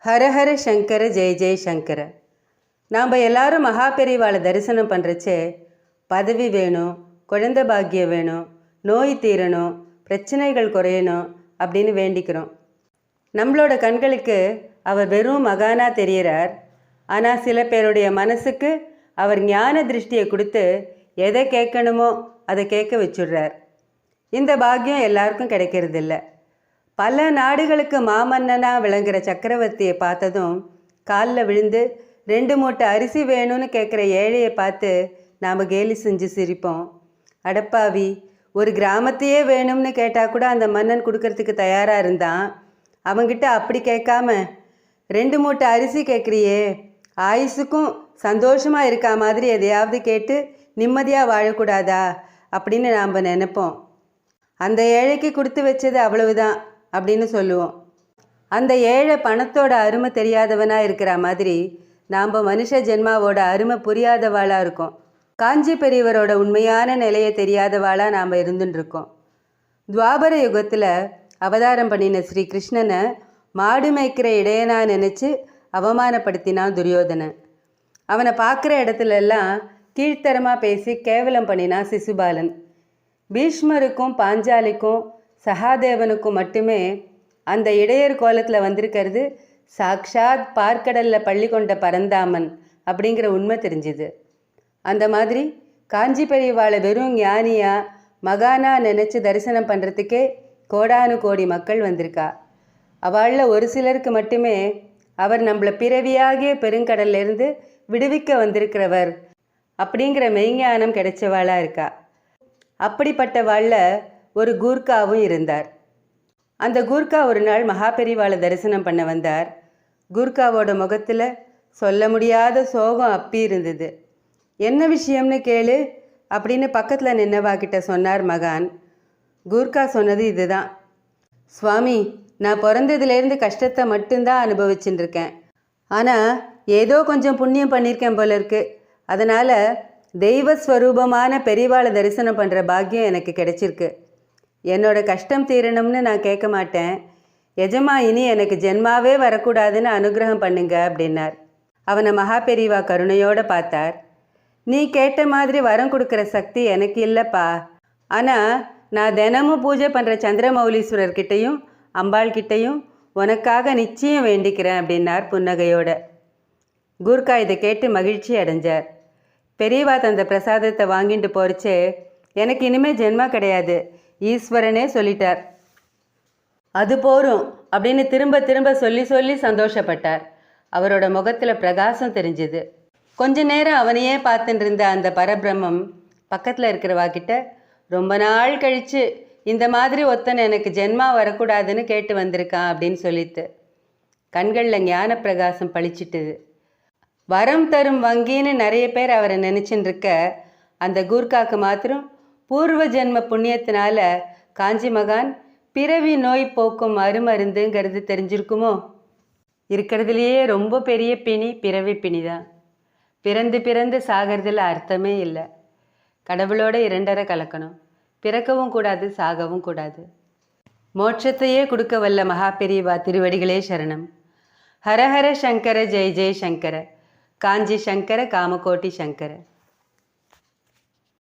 ஹரஹர சங்கர ஜெய ஜெய சங்கர. நாம் எல்லாரும் மகாபெரிவாளை தரிசனம் பண்ணுறச்சே பதவி வேணும், குழந்தை பாக்கியம் வேணும், நோய் தீரணும், பிரச்சனைகள் குறையணும் அப்படின்னு வேண்டிக்கிறோம். நம்மளோட கண்களுக்கு அவர் வெறும் மகானா தெரிகிறார். ஆனால் சில பேருடைய மனசுக்கு அவர் ஞான திருஷ்டியை கொடுத்து எதை கேட்கணுமோ அதை கேட்க வச்சுடுறார். இந்த பாக்கியம் எல்லாருக்கும் கிடைக்கிறதில்ல. பல நாடுகளுக்கு மாமன்னனாக விளங்குகிற சக்கரவர்த்தியை பார்த்ததும் காலில் விழுந்து 2 மூட்டை அரிசி வேணும்னு கேட்குற ஏழையை பார்த்து நாம் கேலி செஞ்சு சிரிப்போம். அடப்பாவி, ஒரு கிராமத்தையே வேணும்னு கேட்டால் கூட அந்த மன்னன் கொடுக்கறதுக்கு தயாராக இருந்தான். அவங்கிட்ட அப்படி கேட்காம 2 மூட்டை அரிசி கேட்குறியே, ஆயுசுக்கும் சந்தோஷமாக இருக்கா மாதிரி எதையாவது கேட்டு நிம்மதியாக வாழக்கூடாதா அப்படின்னு நாம் நினைப்போம். அந்த ஏழைக்கு கொடுத்து வச்சது அவ்வளவுதான் அப்படின்னு சொல்லுவோம். அந்த ஏழை பணத்தோட அருமை தெரியாதவனாக இருக்கிற மாதிரி நாம் மனுஷ ஜென்மாவோட அருமை புரியாதவாளாக இருக்கோம். காஞ்சி பெரியவரோட உண்மையான நிலையை தெரியாதவாளாக நாம் இருந்துட்டுருக்கோம். துவாபர யுகத்தில் அவதாரம் பண்ணின ஸ்ரீ கிருஷ்ணனை மாடு மேய்க்கிற இடையனா நினச்சி அவமானப்படுத்தினான் துரியோதனன். அவனை பார்க்குற இடத்துலெல்லாம் கீழ்த்தரமாக பேசி கேவலம் பண்ணினான் சிசுபாலன். பீஷ்மருக்கும் பாஞ்சாலிக்கும் சகாதேவனுக்கும் மட்டுமே அந்த இடையர் கோலத்தில் வந்திருக்கிறது சாக்ஷாத் பார்க்கடலில் பள்ளி கொண்ட பரந்தாமன் அப்படிங்கிற உண்மை தெரிஞ்சுது. அந்த மாதிரி காஞ்சி பெரியவாளை வெறும் ஞானியா மகானா நினச்சி தரிசனம் பண்ணுறதுக்கே கோடானு கோடி மக்கள் வந்திருக்கா. அவளில் ஒரு சிலருக்கு மட்டுமே அவர் நம்மளை பிறவியாகிய பெருங்கடல்லேருந்து விடுவிக்க வந்திருக்கிறவர் அப்படிங்கிற மெய்ஞானம் கிடைச்சவாளாக இருக்கா. அப்படிப்பட்டவாளில் ஒரு கூர்க்காவும் இருந்தார். அந்த கூர்க்கா ஒரு நாள் மகாபெரிவாளை தரிசனம் பண்ண வந்தார். கூர்க்காவோட முகத்தில் சொல்ல முடியாத சோகம் அப்பி இருந்தது. என்ன விஷயம்னு கேளு அப்படின்னு பக்கத்தில் நின்னவாக்கிட்ட சொன்னார் மகான். கூர்க்கா சொன்னது இதுதான்: சுவாமி, நான் பிறந்ததுலேருந்து கஷ்டத்தை மட்டும்தான் அனுபவிச்சுட்டு இருக்கேன். ஆனால் ஏதோ கொஞ்சம் புண்ணியம் பண்ணியிருக்கேன் போல இருக்கு. அதனால் தெய்வஸ்வரூபமான பெரியவாளை தரிசனம் பண்ணுற பாக்கியம் எனக்கு கிடைச்சிருக்கு. என்னோட கஷ்டம் தீரணும்னு நான் கேட்க மாட்டேன். எஜமா, இனி எனக்கு ஜென்மாவே வரக்கூடாதுன்னு அனுகிரகம் பண்ணுங்க அப்படின்னார். அவனை மகாபெரிவா கருணையோடு பார்த்தார். நீ கேட்ட மாதிரி வரம் கொடுக்குற சக்தி எனக்கு இல்லைப்பா. ஆனால் நான் தினமும் பூஜை பண்ணுற சந்திரமௌலீஸ்வரர்கிட்டையும் அம்பாள்கிட்டையும் உனக்காக நிச்சயம் வேண்டிக்கிறேன் அப்படின்னார் புன்னகையோட. கூர்க்கா இதை கேட்டு மகிழ்ச்சி அடைஞ்சார். பெரியவா தந்த பிரசாதத்தை வாங்கிட்டு போறச்சே, எனக்கு இனிமேல் ஜென்மா கிடையாது, ஈஸ்வரனே சொல்லிட்டார், அது போரும் அப்படின்னு திரும்ப திரும்ப சொல்லி சொல்லி சந்தோஷப்பட்டார். அவரோட முகத்தில் பிரகாசம் தெரிஞ்சுது. கொஞ்ச நேரம் அவனையே பார்த்துட்டு இருந்த அந்த பரபிரம்மம் பக்கத்தில் இருக்கிறவாக்கிட்ட, ரொம்ப நாள் கழித்து இந்த மாதிரி ஒத்தனை எனக்கு ஜென்மா வரக்கூடாதுன்னு கேட்டு வந்திருக்கான் அப்படின்னு சொல்லிட்டு கண்களில் ஞான பிரகாசம் பளிச்சிட்டுது. வரம் தரும் வங்கின்னு நிறைய பேர் அவரை நினச்சின்னு இருக்க, அந்த கூர்க்காக்கு மாத்திரம் பூர்வ ஜென்ம புண்ணியத்தினால காஞ்சி மகான் பிறவி நோய் போக்கும் அருமருந்துங்கிறது தெரிஞ்சிருக்குமோ? இருக்கிறதுலையே ரொம்ப பெரிய பிணி பிறவி பிணி தான். பிறந்து பிறந்து சாகிறதுல அர்த்தமே இல்லை. கடவுளோட 2 கலக்கணும். பிறக்கவும் கூடாது, சாகவும் கூடாது. மோட்சத்தையே கொடுக்க வல்ல மகாபெரிவா திருவடிகளே சரணம். ஹரஹர சங்கர ஜெய ஜெய சங்கர. காஞ்சி சங்கர காமகோட்டி சங்கர.